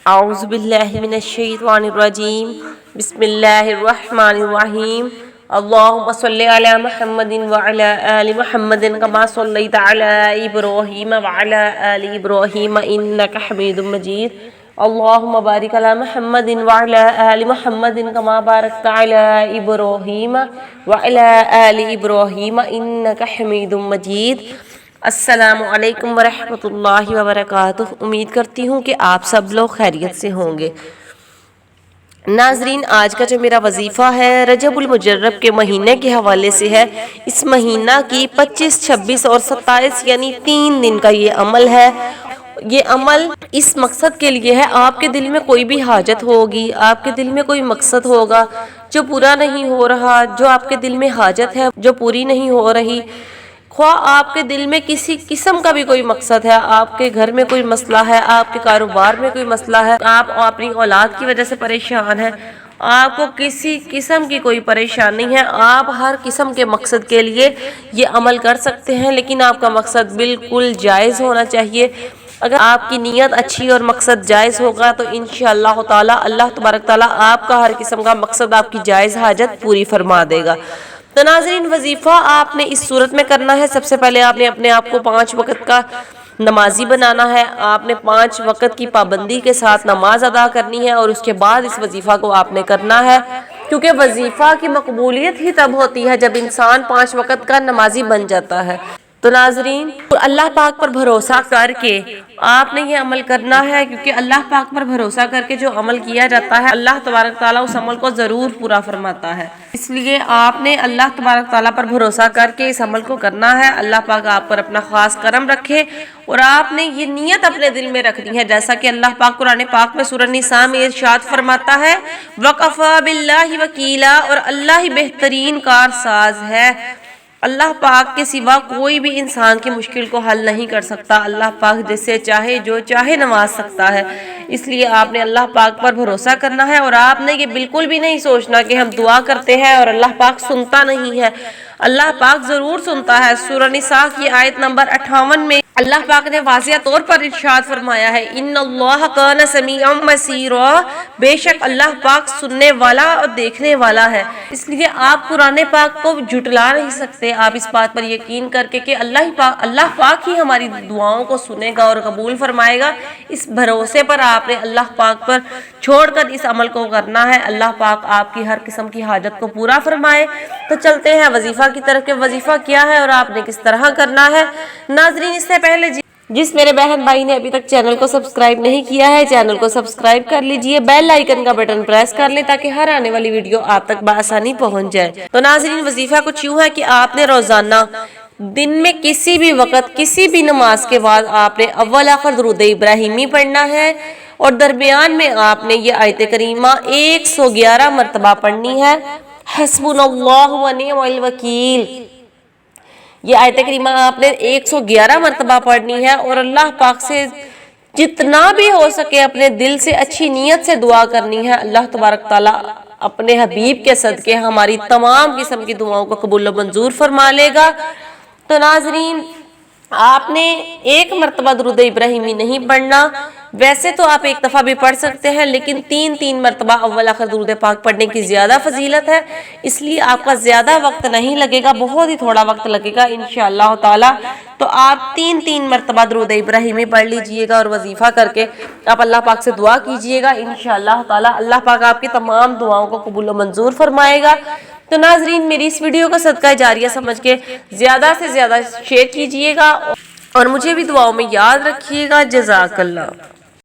اعوذ باللہ من الشیطان الرجیم بسم اللہ الرحمن الرحیم اللہم صلی علی محمد وعلی آل محمد کما صلیت علی ابراہیم وعلی آل ابراہیم انک حمید مجید اللہم بارک علی محمد وعلی آل محمد کما بارکت علی ابراہیم وعلی آل ابراہیم انک حمید مجید۔ السلام علیکم ورحمۃ اللہ وبرکاتہ۔ امید کرتی ہوں کہ آپ سب لوگ خیریت سے ہوں گے۔ ناظرین، آج کا جو میرا وظیفہ ہے رجب المجرب کے مہینے کے حوالے سے ہے۔ اس مہینہ کی 25، 26 اور 27 یعنی 3 دن کا یہ عمل ہے۔ یہ عمل اس مقصد کے لیے ہے، آپ کے دل میں کوئی بھی حاجت ہوگی، آپ کے دل میں کوئی مقصد ہوگا جو پورا نہیں ہو رہا، جو آپ کے دل میں حاجت ہے جو پوری نہیں ہو رہی، خواہ آپ کے دل میں کسی قسم کا بھی کوئی مقصد ہے، آپ کے گھر میں کوئی مسئلہ ہے، آپ کے کاروبار میں کوئی مسئلہ ہے، آپ اپنی اولاد کی وجہ سے پریشان ہیں، آپ کو کسی قسم کی کوئی پریشانی ہے، آپ ہر قسم کے مقصد کے لیے یہ عمل کر سکتے ہیں، لیکن آپ کا مقصد بالکل جائز ہونا چاہیے۔ اگر آپ کی نیت اچھی اور مقصد جائز ہوگا تو انشاءاللہ تعالی اللہ تبارک تعالی آپ کا ہر قسم کا مقصد، آپ کی جائز حاجت پوری فرما دے گا۔ تو ناظرین، وظیفہ آپ نے اس صورت میں کرنا ہے۔ سب سے پہلے آپ نے اپنے آپ کو 5 وقت کا نمازی بنانا ہے۔ آپ نے 5 وقت کی پابندی کے ساتھ نماز ادا کرنی ہے، اور اس کے بعد اس وظیفہ کو آپ نے کرنا ہے، کیونکہ وظیفہ کی مقبولیت ہی تب ہوتی ہے جب انسان 5 وقت کا نمازی بن جاتا ہے۔ تو ناظرین، اللہ پاک پر بھروسہ کر کے آپ نے یہ عمل کرنا ہے، کیونکہ اللہ پاک پر بھروسہ کر کے جو عمل کیا جاتا ہے اللہ تبارک تعالیٰ اس عمل کو ضرور پورا فرماتا ہے۔ اس لیے آپ نے اللہ تبارک تعالیٰ پر بھروسہ کر کے اس عمل کو کرنا ہے۔ اللہ پاک آپ پر اپنا خاص کرم رکھے، اور آپ نے یہ نیت اپنے دل میں رکھنی ہے، جیسا کہ اللہ پاک قرآن پاک میں سورہ نساء میں ارشاد فرماتا ہے وَقَفَى بِاللَّهِ وَكِيلًا، اور اللہ ہی بہترین کارساز ہے۔ اللہ پاک کے سوا کوئی بھی انسان کی مشکل کو حل نہیں کر سکتا۔ اللہ پاک جسے چاہے جو چاہے نواز سکتا ہے۔ اس لیے آپ نے اللہ پاک پر بھروسہ کرنا ہے، اور آپ نے یہ بالکل بھی نہیں سوچنا کہ ہم دعا کرتے ہیں اور اللہ پاک سنتا نہیں ہے۔ اللہ پاک ضرور سنتا ہے۔ سورہ نساء کی آیت نمبر 58 میں اللہ پاک نے واضح طور پر ارشاد فرمایا ہے ان اللہ کان سمیعا بصیرا، بے شک اللہ پاک سننے والا اور دیکھنے والا ہے۔ اس لیے آپ قرآن پاک کو جھٹلا نہیں سکتے۔ آپ اس بات پر یقین کر کے کہ اللہ پاک ہی ہماری دعاؤں کو سنے گا اور قبول فرمائے گا، اس بھروسے پر آپ نے اللہ پاک پر چھوڑ کر اس عمل کو کرنا ہے۔ اللہ پاک آپ کی ہر قسم کی حاجت کو پورا فرمائے۔ تو چلتے ہیں وظیفہ کی طرف کہ وظیفہ کیا ہے اور آپ نے کس طرح کرنا ہے۔ ناظرین، اس سے پہلے جس میرے بہن بھائی نے ابھی تک چینل کو سبسکرائب نہیں کیا ہے، چینل کو سبسکرائب کر لیجئے، بیل آئیکن کا بٹن پریس کر لیں تاکہ ہر آنے والی ویڈیو آپ تک بآسانی پہنچ جائے۔ تو ناظرین، وظیفہ کچھ یوں ہے کہ آپ نے روزانہ دن میں کسی بھی وقت کسی بھی نماز کے بعد آپ نے اول آخر درود ابراہیمی پڑھنا ہے، اور درمیان میں آپ نے یہ آیت کریمہ 111 مرتبہ پڑھنی ہے، حسبنا اللہ ونعم الوکیل۔ یہ آیت کریمہ آپ نے 111 مرتبہ پڑھنی ہے، اور اللہ پاک سے جتنا بھی ہو سکے اپنے دل سے اچھی نیت سے دعا کرنی ہے۔ اللہ تبارک تعالیٰ اپنے حبیب کے صدقے ہماری تمام قسم کی دعاؤں کو قبول و منظور فرما لے گا۔ تو ناظرین، آپ نے 1 مرتبہ درود ابراہیمی نہیں پڑھنا، ویسے تو آپ 1 دفعہ بھی پڑھ سکتے ہیں، لیکن 3 مرتبہ اول آخر درود پاک پڑھنے کی زیادہ فضیلت ہے، اس لیے آپ کا زیادہ وقت نہیں لگے گا، بہت ہی تھوڑا وقت لگے گا انشاءاللہ تعالی۔ تو آپ 3 مرتبہ درود ابراہیمی پڑھ لیجئے گا، اور وظیفہ کر کے آپ اللہ پاک سے دعا کیجئے گا انشاءاللہ تعالی۔ اللہ پاک آپ کی تمام دعاؤں کو قبول و منظور فرمائے گا۔ تو ناظرین، میری اس ویڈیو کو صدقہ جاریہ سمجھ کے زیادہ سے زیادہ شیئر کیجئے گا، اور مجھے بھی دعاؤں میں یاد رکھیے گا۔ جزاک اللہ۔